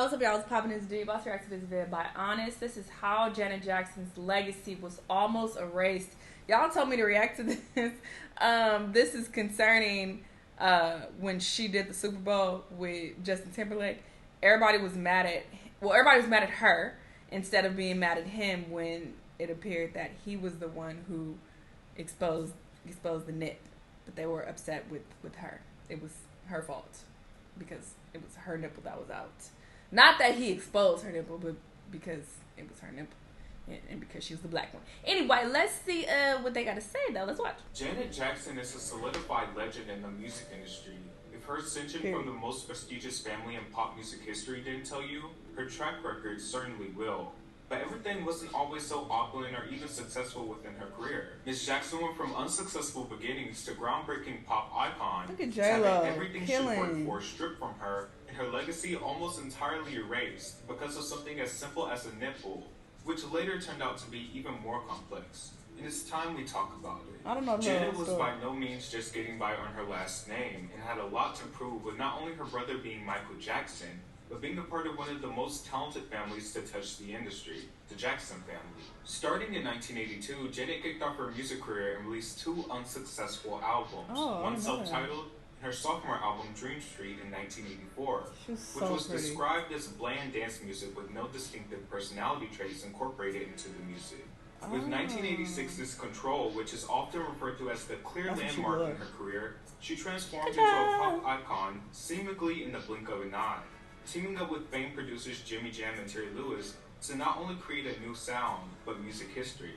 What's up, y'all? What's poppin'? This D. Boss reacts to this video by Honest. This is how Janet Jackson's legacy was almost erased. Y'all told me to react to this. This is concerning when she did the Super Bowl with Justin Timberlake. Everybody was mad at her instead of being mad at him when it appeared that he was the one who exposed the nip. But they were upset with her. It was her fault because it was her nipple that was out. Not that he exposed her nipple, but because it was her nipple. And because she was the black one. Anyway, let's see what they got to say, though. Let's watch. Janet Jackson is a solidified legend in the music industry. If her ascension from the most prestigious family in pop music history didn't tell you, her track record certainly will. But everything wasn't always so opulent or even successful within her career. Ms. Jackson went from unsuccessful beginnings to groundbreaking pop icon, Look at having everything she worked for stripped from her, and her legacy almost entirely erased because of something as simple as a nipple, which later turned out to be even more complex. And it's time we talk about it. I don't know. Janet was by no means just getting by on her last name and had a lot to prove with not only her brother being Michael Jackson, but being a part of one of the most talented families to touch the industry, the Jackson family. Starting in 1982, Janet kicked off her music career and released 2 unsuccessful albums, one self-titled and her sophomore album Dream Street in 1984, which was described as bland dance music with no distinctive personality traits incorporated into the music. With 1986's Control, which is often referred to as the clear landmark in her career, she transformed into a pop icon seemingly in the blink of an eye, teaming up with famed producers Jimmy Jam and Terry Lewis to not only create a new sound, but music history.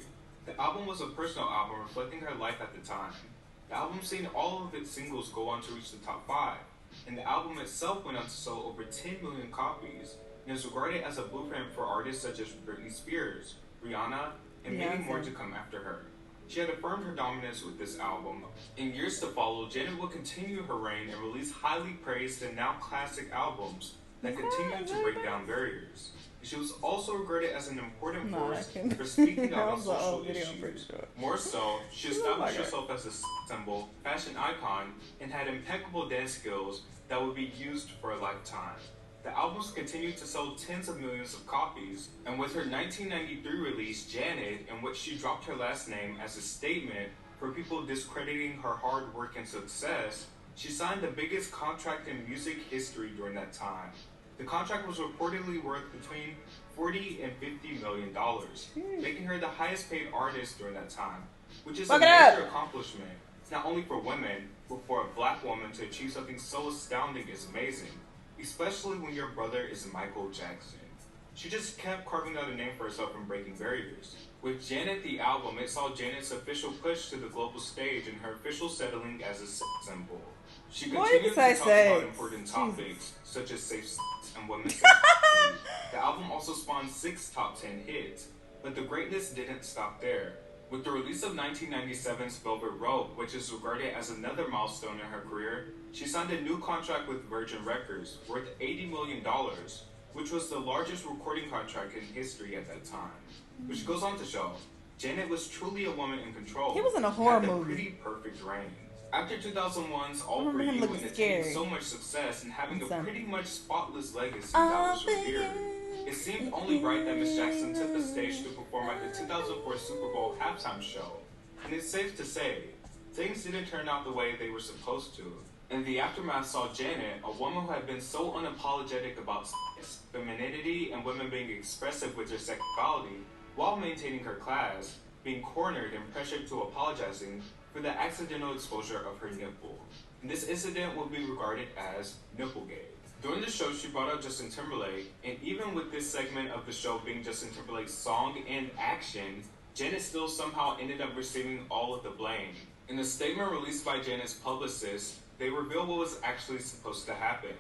The album was a personal album reflecting her life at the time. The album seen all of its singles go on to reach the top 5, and the album itself went on to sell over 10 million copies, and is regarded as a blueprint for artists such as Britney Spears, Rihanna, and many more to come after her. She had affirmed her dominance with this album. In years to follow, Janet would continue her reign and release highly praised and now classic albums that continued to break down barriers. She was also regarded as an important force for speaking out on social issues. More so, she established herself as a symbol, fashion icon, and had impeccable dance skills that would be used for a lifetime. The albums continued to sell tens of millions of copies, and with her 1993 release, Janet, in which she dropped her last name as a statement for people discrediting her hard work and success, she signed the biggest contract in music history during that time. The contract was reportedly worth between $40 and $50 million, making her the highest paid artist during that time, which is a major accomplishment, not only for women, but for a black woman to achieve something so astounding is amazing, especially when your brother is Michael Jackson. She just kept carving out a name for herself and breaking barriers. With Janet the album, it saw Janet's official push to the global stage and her official settling as a sex symbol. She continued to talk about important topics such as safe sex and women's sexuality. The album also spawned 6 top 10 hits, but the greatness didn't stop there. With the release of 1997's Velvet Rope, which is regarded as another milestone in her career, she signed a new contract with Virgin Records worth $80 million, which was the largest recording contract in history at that time. Which goes on to show, Janet was truly a woman in control. He was in a horror had a movie. Pretty perfect reign. After 2001's All For You and attaining so much success and having a pretty much spotless legacy that was revered, it seemed only right that Ms. Jackson took the stage to perform at the 2004 Super Bowl halftime show. And it's safe to say, things didn't turn out the way they were supposed to. And the aftermath saw Janet, a woman who had been so unapologetic about sex, femininity, and women being expressive with their sexuality, while maintaining her class, being cornered and pressured to apologizing for the accidental exposure of her nipple. And this incident will be regarded as Nipplegate. During the show, she brought up Justin Timberlake, and even with this segment of the show being Justin Timberlake's song and action, Janet still somehow ended up receiving all of the blame. In a statement released by Janet's publicist, they reveal what was actually supposed to happen.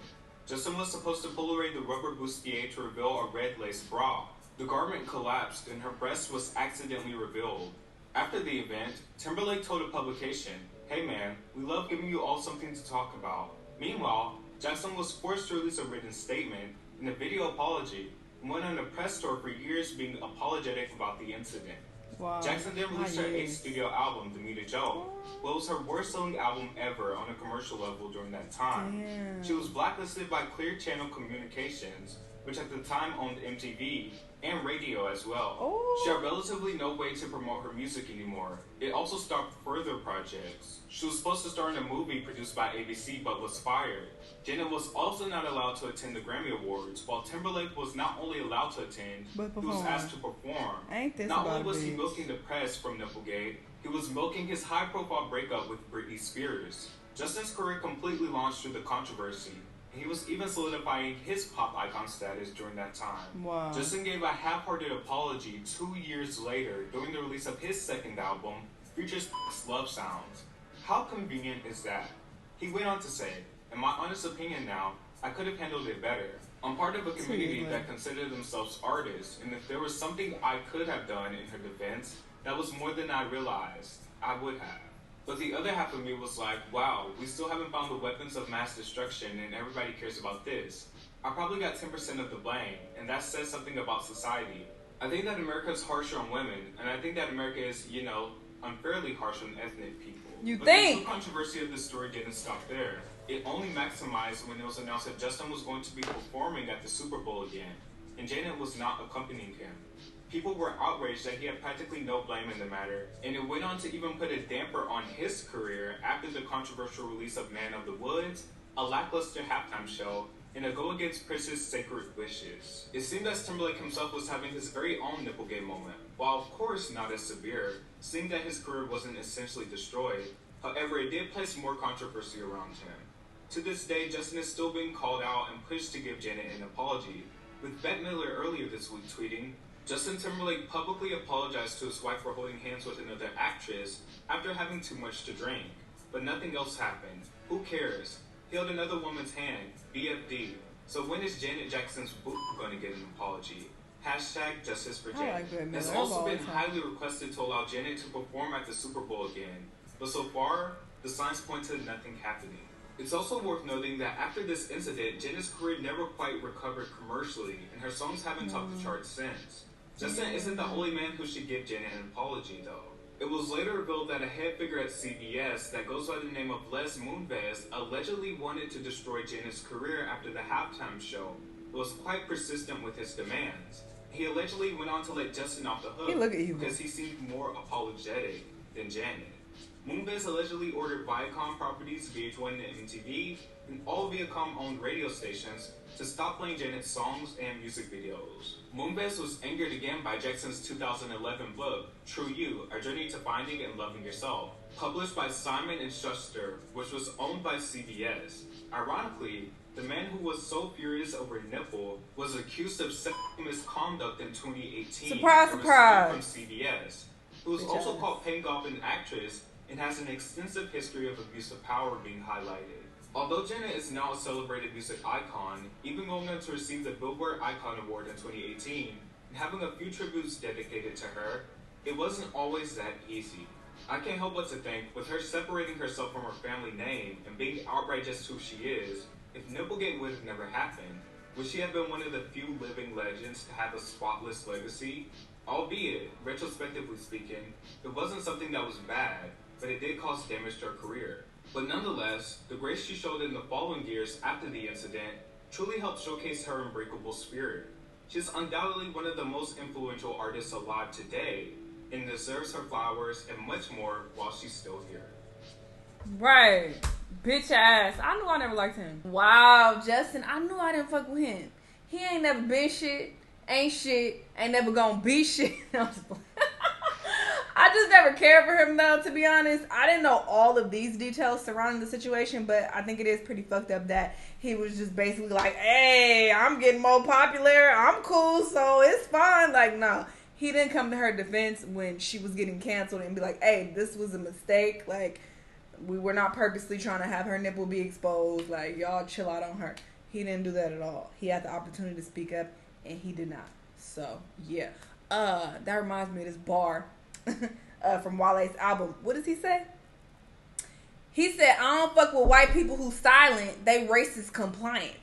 Justin was supposed to pull away the rubber bustier to reveal a red lace bra. The garment collapsed and her breast was accidentally revealed. After the event, Timberlake told a publication, "Hey man, we love giving you all something to talk about." Meanwhile, Jackson was forced to release a written statement and a video apology and went on a press tour for years being apologetic about the incident. Wow. Jackson then released her 8th studio album, The Meet a Joe. Well, it was her worst-selling album ever on a commercial level during that time. She was blacklisted by Clear Channel Communications, which at the time owned MTV and radio as well. Oh. She had relatively no way to promote her music anymore. It also stopped further projects. She was supposed to star in a movie produced by ABC but was fired. Janet was also not allowed to attend the Grammy Awards, while Timberlake was not only allowed to attend, he was asked to perform. Not only was he milking the press from Nipplegate, he was milking his high-profile breakup with Britney Spears. Justin's career completely launched through the controversy. He was even solidifying his pop icon status during that time. Wow. Justin gave a half-hearted apology 2 years later during the release of his second album, Future's Love Sounds. How convenient is that? He went on to say, "In my honest opinion now, I could have handled it better. I'm part of a community that consider themselves artists, and if there was something I could have done in her defense, that was more than I realized I would have." But the other half of me was like, wow, we still haven't found the weapons of mass destruction and everybody cares about this. I probably got 10% of the blame, and that says something about society. I think that America is harsher on women, and I think that America is, unfairly harsh on ethnic people. But the controversy of this story didn't stop there. It only maximized when it was announced that Justin was going to be performing at the Super Bowl again, and Janet was not accompanying him. People were outraged that he had practically no blame in the matter, and it went on to even put a damper on his career after the controversial release of Man of the Woods, a lackluster halftime show, and a go against Prince's Sacred Wishes. It seemed as Timberlake himself was having his very own Nipplegate moment, while of course not as severe, seeing that his career wasn't essentially destroyed. However, it did place more controversy around him. To this day, Justin is still being called out and pushed to give Janet an apology, with Bette Midler earlier this week tweeting, "Justin Timberlake publicly apologized to his wife for holding hands with another actress after having too much to drink. But nothing else happened. Who cares? He held another woman's hand. BFD. So when is Janet Jackson's boo going to get an apology? Hashtag justice for Janet." It's also been highly requested to allow Janet to perform at the Super Bowl again. But so far, the signs point to nothing happening. It's also worth noting that after this incident, Janet's career never quite recovered commercially, and her songs haven't topped the charts since. Justin isn't the only man who should give Janet an apology, though. It was later revealed that a head figure at CBS that goes by the name of Les Moonves allegedly wanted to destroy Janet's career after the halftime show, but was quite persistent with his demands. He allegedly went on to let Justin off the hook because he seemed more apologetic than Janet. Moonves allegedly ordered Viacom properties, VH1 and MTV, and all Viacom-owned radio stations to stop playing Janet's songs and music videos. Moonves was angered again by Jackson's 2011 book, True You, A Journey to Finding and Loving Yourself, published by Simon & Schuster, which was owned by CBS. Ironically, the man who was so furious over Nipple was accused of sexual misconduct in 2018. Surprise! From CBS. Who was also caught paying off an actress and has an extensive history of abuse of power being highlighted. Although Janet is now a celebrated music icon, even going on to receive the Billboard Icon Award in 2018, and having a few tributes dedicated to her, it wasn't always that easy. I can't help but to think, with her separating herself from her family name and being outright just who she is, if Nipplegate would have never happened, would she have been one of the few living legends to have a spotless legacy? Albeit, retrospectively speaking, it wasn't something that was bad, but it did cause damage to her career. But nonetheless, the grace she showed in the following years after the incident truly helped showcase her unbreakable spirit. She's undoubtedly one of the most influential artists alive today, and deserves her flowers and much more while she's still here. Right. Bitch ass. I knew I never liked him. Wow, Justin, I knew I didn't fuck with him. He ain't never been shit, ain't never gonna be shit. I just never cared for him, though, to be honest. I didn't know all of these details surrounding the situation, but I think it is pretty fucked up that he was just basically like, hey, I'm getting more popular, I'm cool, so it's fine. Like, no. He didn't come to her defense when she was getting canceled and be like, hey, this was a mistake. Like, we were not purposely trying to have her nipple be exposed. Like, y'all chill out on her. He didn't do that at all. He had the opportunity to speak up, and he did not. So, yeah. That reminds me of this bar from Wale's album. What does he say? He said, I don't fuck with white people who silent. They racist compliant.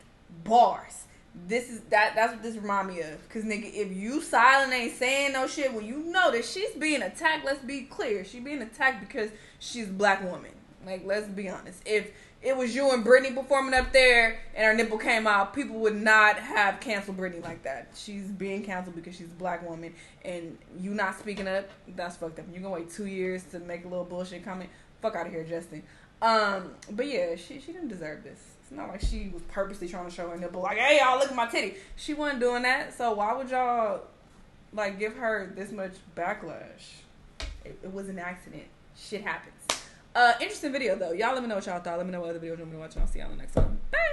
Bars. That's what this remind me of. Cause nigga, if you silent ain't saying no shit, when you know that she's being attacked, let's be clear. She's being attacked because she's a black woman. Like, let's be honest. If it was you and Britney performing up there and her nipple came out, people would not have canceled Britney like that. She's being canceled because she's a black woman, and you not speaking up, that's fucked up. You're gonna wait 2 years to make a little bullshit comment. Fuck out of here, Justin. But yeah, she didn't deserve this. It's not like she was purposely trying to show her nipple like, hey y'all, look at my titty. She wasn't doing that, so why would y'all like give her this much backlash? It was an accident. Shit happens. Interesting video though. Y'all let me know what y'all thought. Let me know what other videos you want me to watch, and I'll see y'all in the next one. Bye.